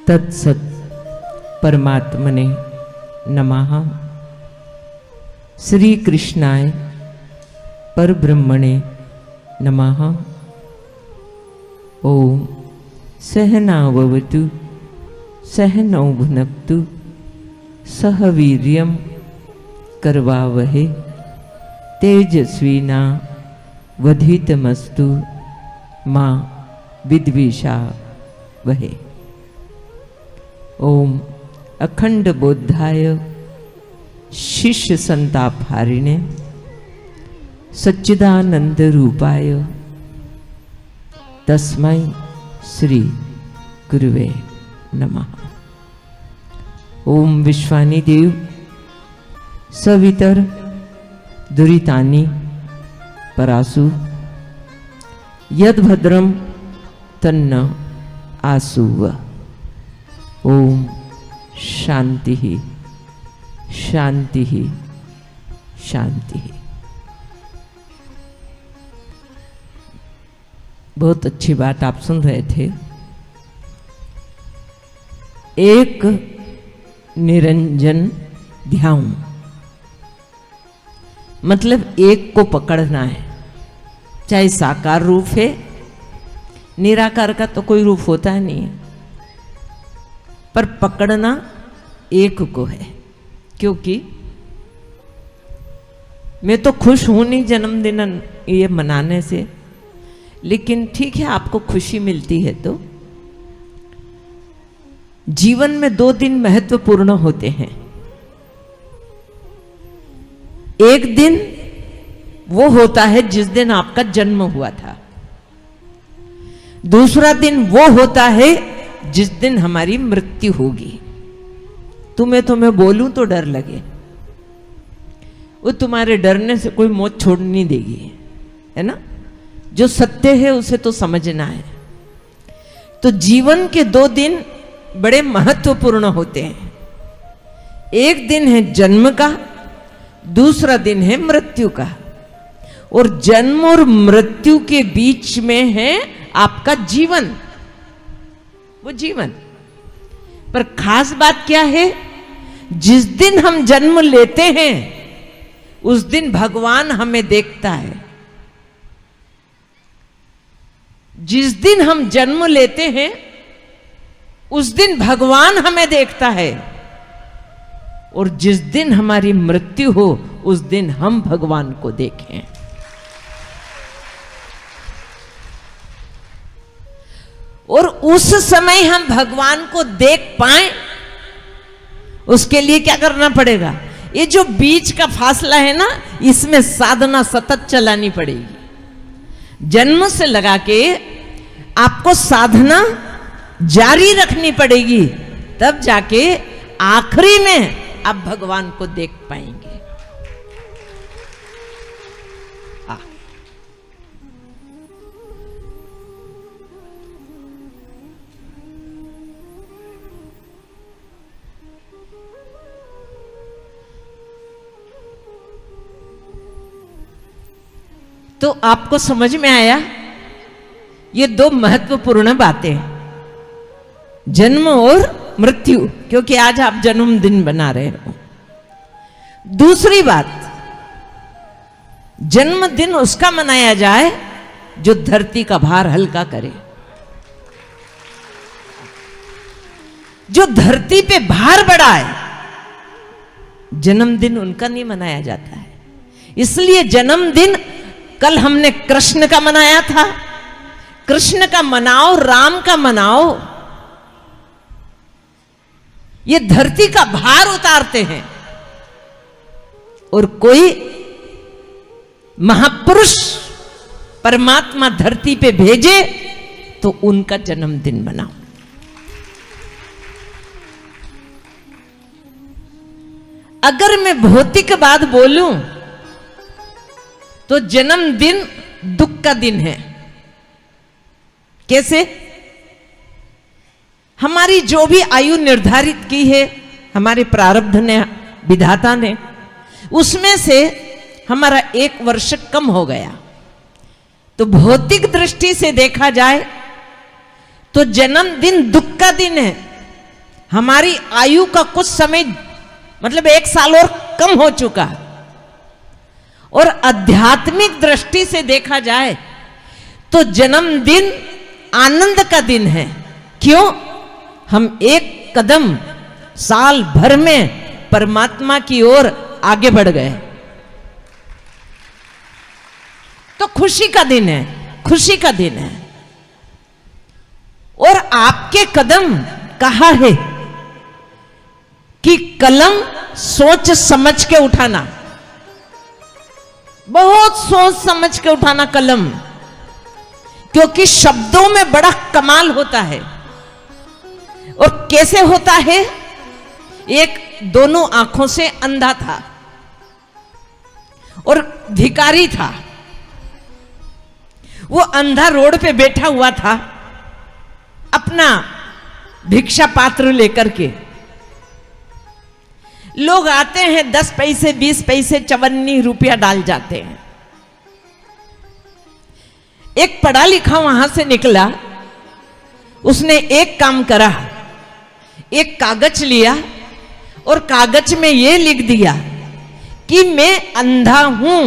तत्सत परमात्मने नमः। श्री कृष्णाय परब्रह्मणे नमः। ओम सहनाववतु सहनौ भुनक्तु सह वीर्यं करवावहे तेजस्विना वधितमस्तु मां विद्विषावहे। ओम अखंड बोधाय शिष्य संतापहारिणे सच्चिदानंद रूपाय तस्मै श्री गुरुवे नमः। ओम विश्वानि देव सवितर दुरितानि परासु यद्भद्रम तन्न आसुव। ओम शांति शांति शांति। बहुत अच्छी बात आप सुन रहे थे। एक निरंजन ध्यान मतलब एक को पकड़ना है, चाहे साकार रूप है, निराकार का तो कोई रूप होता नहीं है, पर पकड़ना एक को है। क्योंकि मैं तो खुश हूं नहीं जन्मदिन ये मनाने से, लेकिन ठीक है आपको खुशी मिलती है तो जीवन में 2 दिन महत्वपूर्ण होते हैं। एक दिन वो होता है जिस दिन आपका जन्म हुआ था, दूसरा दिन वो होता है जिस दिन हमारी मृत्यु होगी। तुम्हें बोलूं तो डर लगे, वो तुम्हारे डरने से कोई मौत छोड़ नहीं देगी, है ना। जो सत्य है उसे तो समझना है। तो जीवन के 2 दिन बड़े महत्वपूर्ण होते हैं। एक दिन है जन्म का, दूसरा दिन है मृत्यु का। और जन्म और मृत्यु के बीच में है आपका जीवन, वो जीवन। पर खास बात क्या है, जिस दिन हम जन्म लेते हैं उस दिन भगवान हमें देखता है। जिस दिन हम जन्म लेते हैं उस दिन भगवान हमें देखता है, और जिस दिन हमारी मृत्यु हो उस दिन हम भगवान को देखें। और उस समय हम भगवान को देख पाए उसके लिए क्या करना पड़ेगा। ये जो बीच का फासला है ना, इसमें साधना सतत चलानी पड़ेगी। जन्म से लगा के आपको साधना जारी रखनी पड़ेगी, तब जाके आखिरी में आप भगवान को देख पाएंगे। तो आपको समझ में आया ये 2 महत्वपूर्ण बातें, जन्म और मृत्यु, क्योंकि आज आप जन्मदिन बना रहे हो। दूसरी बात, जन्मदिन उसका मनाया जाए जो धरती का भार हल्का करे। जो धरती पे भार बढ़ाए, जन्मदिन उनका नहीं मनाया जाता है। इसलिए जन्मदिन कल हमने कृष्ण का मनाया था, कृष्ण का मनाओ, राम का मनाओ। ये धरती का भार उतारते हैं। और कोई महापुरुष परमात्मा धरती पे भेजे तो उनका जन्मदिन मनाओ। अगर मैं भौतिक बात बोलूं तो जन्मदिन दुख का दिन है। कैसे? हमारी जो भी आयु निर्धारित की है हमारे प्रारब्ध ने, विधाता ने, उसमें से हमारा 1 वर्ष कम हो गया। तो भौतिक दृष्टि से देखा जाए तो जन्मदिन दुख का दिन है, हमारी आयु का कुछ समय मतलब 1 साल और कम हो चुका। और आध्यात्मिक दृष्टि से देखा जाए तो जन्मदिन आनंद का दिन है। क्यों? हम एक कदम साल भर में परमात्मा की ओर आगे बढ़ गए, तो खुशी का दिन है, खुशी का दिन है। और आपके कदम कहा है कि कलम सोच समझ के उठाना, बहुत सोच समझ के उठाना कलम, क्योंकि शब्दों में बड़ा कमाल होता है। और कैसे होता है? एक दोनों आंखों से अंधा था और भिखारी था। वो अंधा रोड पे बैठा हुआ था अपना भिक्षा पात्र लेकर के। लोग आते हैं 10 पैसे 20 पैसे 54 रुपया डाल जाते हैं। एक पढ़ा लिखा वहां से निकला, उसने एक काम करा, एक कागज लिया और कागज में यह लिख दिया कि मैं अंधा हूं,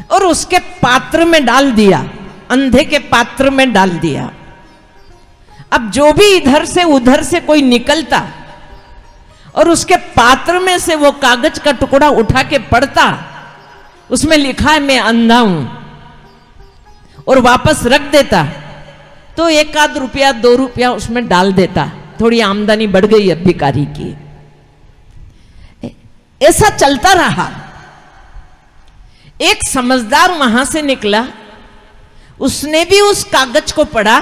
और उसके पात्र में डाल दिया, अंधे के पात्र में डाल दिया। अब जो भी इधर से उधर से कोई निकलता और उसके पात्र में से वो कागज का टुकड़ा उठा के पढ़ता, उसमें लिखा है मैं अंधा हूं, और वापस रख देता, तो 1 आध रुपया 2 रुपया उसमें डाल देता। थोड़ी आमदनी बढ़ गई अब भिखारी की। ऐसा चलता रहा। एक समझदार वहां से निकला, उसने भी उस कागज को पढ़ा,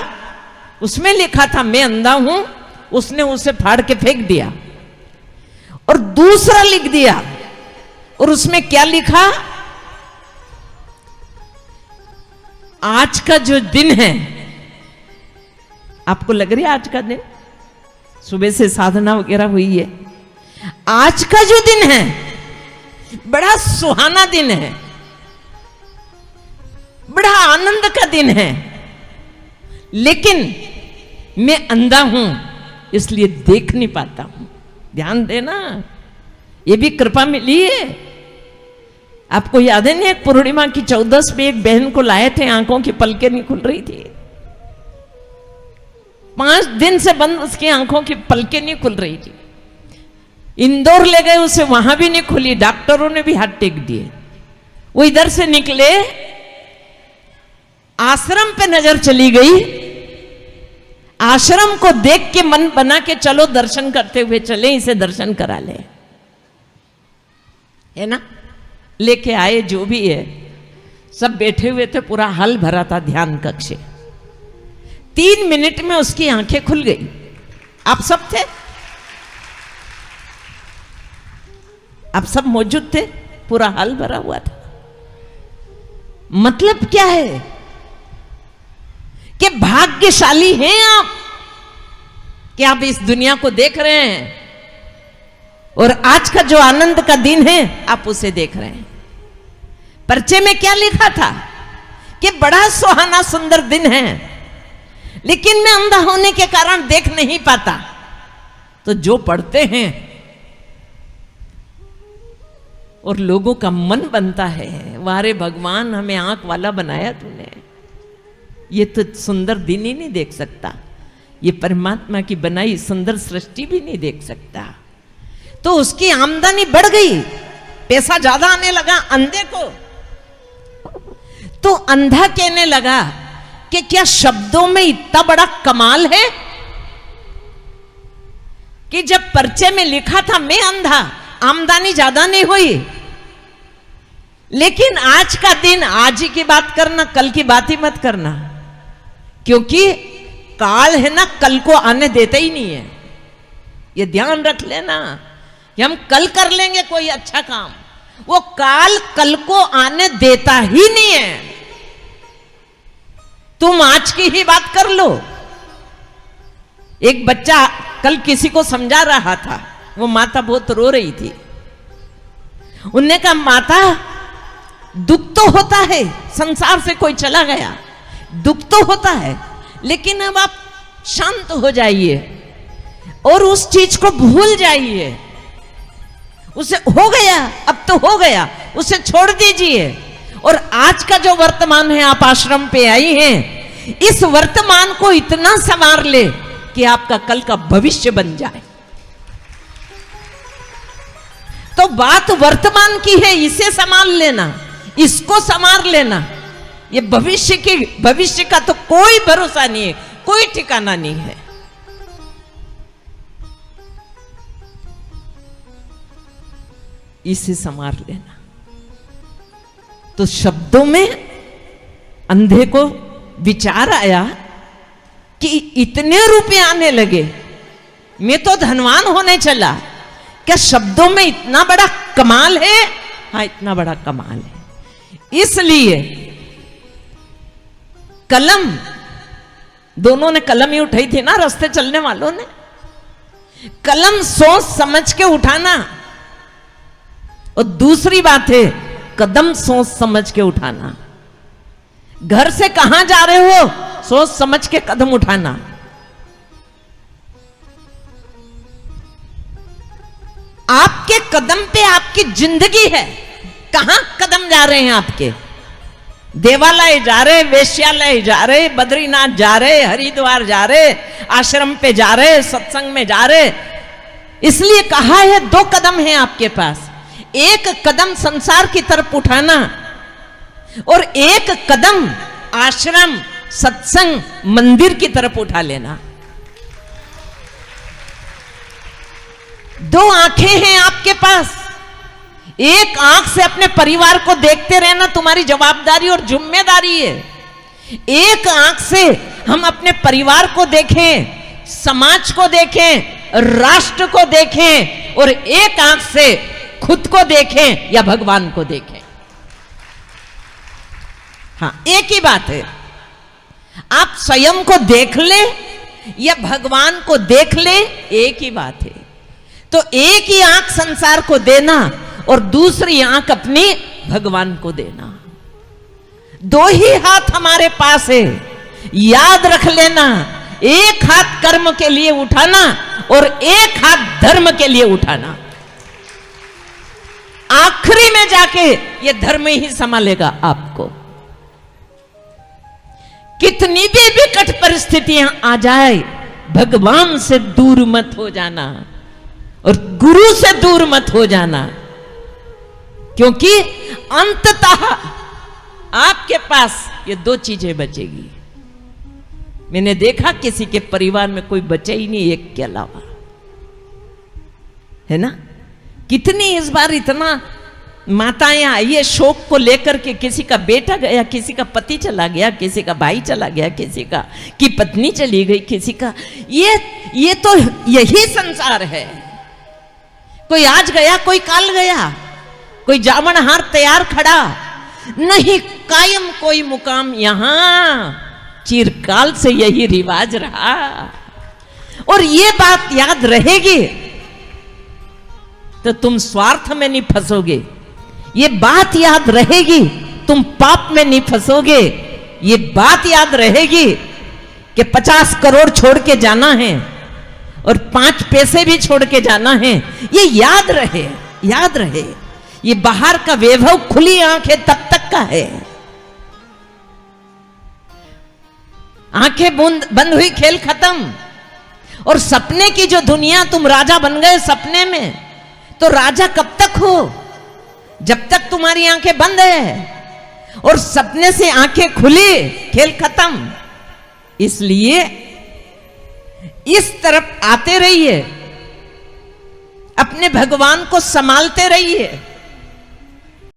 उसमें लिखा था मैं अंधा हूं, उसने उसे फाड़ के फेंक दिया और दूसरा लिख दिया, और उसमें क्या लिखा? आज का जो दिन है, आपको लग रही है आज का दिन? सुबह से साधना वगैरह हुई है। आज का जो दिन है बड़ा सुहाना दिन है, बड़ा आनंद का दिन है, लेकिन मैं अंधा हूं इसलिए देख नहीं पाता हूं। ध्यान देना, ये भी कृपा मिली है। आपको याद है नहीं, एक पूर्णिमा की 14 पे एक बहन को लाए थे, आंखों की पलकें नहीं खुल रही थी, 5 दिन से बंद उसकी आंखों की पलकें नहीं खुल रही थी। इंदौर ले गए उसे, वहां भी नहीं खुली, डॉक्टरों ने भी हाथ टेक दिए। वो इधर से निकले, आश्रम पे नजर चली गई, आश्रम को देख के मन बना के चलो दर्शन करते हुए चले, इसे दर्शन करा ले, है ना। लेके आए, जो भी है, सब बैठे हुए थे, पूरा हल भरा था ध्यान कक्ष। 3 मिनट में उसकी आंखें खुल गई। आप सब थे, आप सब मौजूद थे, पूरा हल भरा हुआ था। मतलब क्या है कि भाग्यशाली हैं आप कि आप इस दुनिया को देख रहे हैं, और आज का जो आनंद का दिन है आप उसे देख रहे हैं। पर्चे में क्या लिखा था कि बड़ा सुहाना सुंदर दिन है, लेकिन मैं अंधा होने के कारण देख नहीं पाता। तो जो पढ़ते हैं और लोगों का मन बनता है, वारे भगवान हमें आंख वाला बनाया तूने, ये तो सुंदर दिन ही नहीं देख सकता, ये परमात्मा की बनाई सुंदर सृष्टि भी नहीं देख सकता। तो उसकी आमदनी बढ़ गई, पैसा ज्यादा आने लगा अंधे को। तो अंधा कहने लगा कि क्या शब्दों में इतना बड़ा कमाल है कि जब पर्चे में लिखा था मैं अंधा, आमदनी ज्यादा नहीं हुई, लेकिन आज का दिन आज ही की बात करना, कल की बात ही मत करना, क्योंकि काल है ना, कल को आने देता ही नहीं है। ये ध्यान रख लेना कि हम कल कर लेंगे कोई अच्छा काम, वो काल कल को आने देता ही नहीं है। तुम आज की ही बात कर लो। एक बच्चा कल किसी को समझा रहा था, वो माता बहुत रो रही थी। उन्होंने कहा माता दुख तो होता है, संसार से कोई चला गया, दुख तो होता है, लेकिन अब आप शांत हो जाइए और उस चीज को भूल जाइए। उसे हो गया, अब तो हो गया, उसे छोड़ दीजिए। और आज का जो वर्तमान है, आप आश्रम पे आई हैं, इस वर्तमान को इतना संवार ले कि आपका कल का भविष्य बन जाए। तो बात वर्तमान की है, इसे संभाल लेना, इसको संवार लेना। ये भविष्य का तो कोई भरोसा नहीं है, कोई ठिकाना नहीं है। इसे संवार लेना। तो शब्दों में अंधे को विचार आया कि इतने रुपए आने लगे, मैं तो धनवान होने चला, क्या शब्दों में इतना बड़ा कमाल है? हाँ, इतना बड़ा कमाल है। इसलिए कलम, दोनों ने कलम ही उठाई थी ना, रास्ते चलने वालों ने। कलम सोच समझ के उठाना, और दूसरी बात है कदम सोच समझ के उठाना। घर से कहां जा रहे हो, सोच समझ के कदम उठाना। आपके कदम पे आपकी जिंदगी है। कहां कदम जा रहे हैं आपके? देवालय जा रहे, वेश्यालय जा रहे, बद्रीनाथ जा रहे, हरिद्वार जा रहे, आश्रम पे जा रहे, सत्संग में जा रहे। इसलिए कहा है 2 कदम है आपके पास। एक कदम संसार की तरफ उठाना, और एक कदम आश्रम, सत्संग, मंदिर की तरफ उठा लेना। 2 आंखें हैं आपके पास। एक आंख से अपने परिवार को देखते रहना तुम्हारी जवाबदारी और जिम्मेदारी है। एक आंख से हम अपने परिवार को देखें, समाज को देखें, राष्ट्र को देखें, और एक आंख से खुद को देखें या भगवान को देखें। हाँ, एक ही बात है। आप स्वयं को देख ले या भगवान को देख ले, एक ही बात है। तो एक ही आंख संसार को देना और दूसरी आंख अपनी भगवान को देना। 2 ही हाथ हमारे पास है, याद रख लेना। एक हाथ कर्म के लिए उठाना और एक हाथ धर्म के लिए उठाना। आखिरी में जाके ये धर्म ही संभालेगा आपको। कितनी भी विकट परिस्थितियां आ जाए, भगवान से दूर मत हो जाना और गुरु से दूर मत हो जाना, क्योंकि अंततः आपके पास ये 2 चीजें बचेगी। मैंने देखा किसी के परिवार में कोई बचा ही नहीं एक के अलावा, है ना। कितनी इस बार इतना माताएं आई है शोक को लेकर के, किसी का बेटा गया, किसी का पति चला गया, किसी का भाई चला गया, किसी का की पत्नी चली गई, किसी का ये तो यही संसार है। कोई आज गया, कोई काल गया, कोई जामन हार तैयार खड़ा नहीं, कायम कोई मुकाम यहां, चिरकाल से यही रिवाज रहा। और ये बात याद रहेगी तो तुम स्वार्थ में नहीं फंसोगे। ये बात याद रहेगी, तुम पाप में नहीं फंसोगे। ये बात याद रहेगी कि 50 करोड़ छोड़ के जाना है और 5 पैसे भी छोड़ के जाना है। ये याद रहे, याद रहे। ये बाहर का वैभव खुली आंखें तब तक का है। आंखें बंद हुई, खेल खत्म। और सपने की जो दुनिया, तुम राजा बन गए सपने में, तो राजा कब तक हो? जब तक तुम्हारी आंखें बंद है। और सपने से आंखें खुली, खेल खत्म। इसलिए इस तरफ आते रहिए, अपने भगवान को संभालते रहिए।